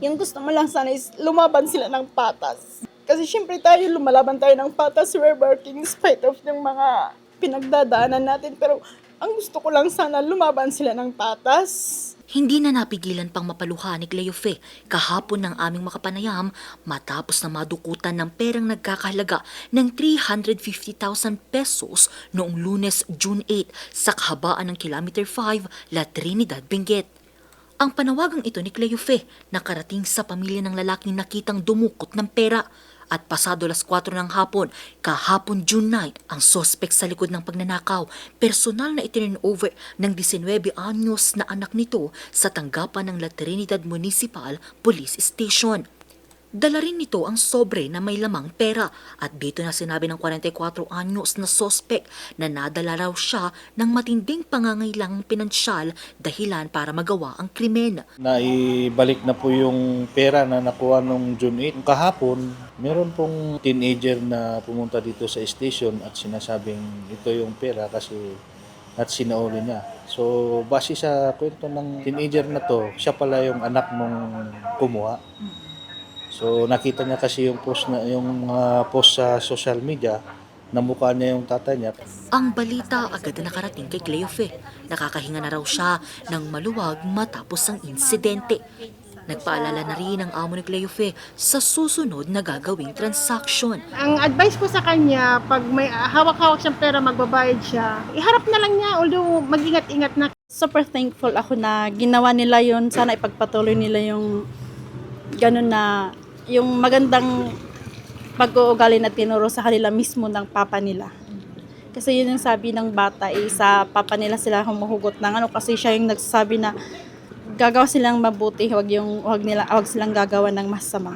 Yung gusto mo lang sana is lumaban sila ng patas. Kasi syempre tayo, lumalaban tayo ng patas. We're working in spite of yung mga pinagdadaanan natin. Pero ang gusto ko lang sana, lumaban sila ng patas. Hindi na napigilan pang mapaluha ni Cleofe kahapon ng aming makapanayam matapos na madukutan ng perang nagkakahalaga ng 350,000 pesos noong Lunes, June 8 sa kahabaan ng Kilometer 5, La Trinidad, Benguet. Ang panawagang ito ni Cleofe nakarating sa pamilya ng lalaking nakitang dumukot ng pera at pasado alas 4 ng hapon, kahapon June 9, ang sospek sa likod ng pagnanakaw, personal na itinurnover ng 19 anyos na anak nito sa tanggapan ng La Trinidad Municipal Police Station. Dala rin nito ang sobre na may lamang pera at dito na sinabi ng 44 anyos na sospek na nadala raw siya ng matinding pangangailangang pinansyal dahilan para magawa ang krimen. Naibalik na po yung pera na nakuha nung June 8. Kahapon, meron pong teenager na pumunta dito sa station at sinasabing ito yung pera kasi at sinauli niya. So, base sa kwento ng teenager na to, siya pala yung anak nung kumuha. So nakita niya kasi yung post sa social media na mukha niya yung tatay niya. Ang balita agad na nakarating kay Cleofe. Nakakahinga na raw siya ng maluwag matapos ang insidente. Nagpaalala na rin ang amo ni Cleofe sa susunod na gagawing transaksyon. Ang advice ko sa kanya, pag may hawak-hawak siyang pera, magbabayad siya, iharap na lang niya, although mag-ingat-ingat na. Super thankful ako na ginawa nila yon. Sana ipagpatuloy nila yung ganun na yung magandang pag-uugali na tinuro sa kanila mismo ng papa nila. Kasi yun yung sabi ng bata, sa papa nila sila humuhugot ng kasi siya yung nagsasabi na gagawa silang mabuti, wag silang gagawa ng masama.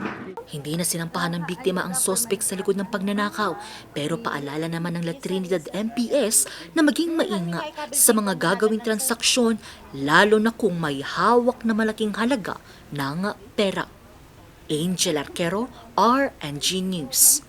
Hindi na sinampahan ng biktima ang sospek sa likod ng pagnanakaw, pero paalala naman ng La Trinidad MPS na maging maingat sa mga gagawing transaksyon, lalo na kung may hawak na malaking halaga ng pera. Angel Arquero, RNG News.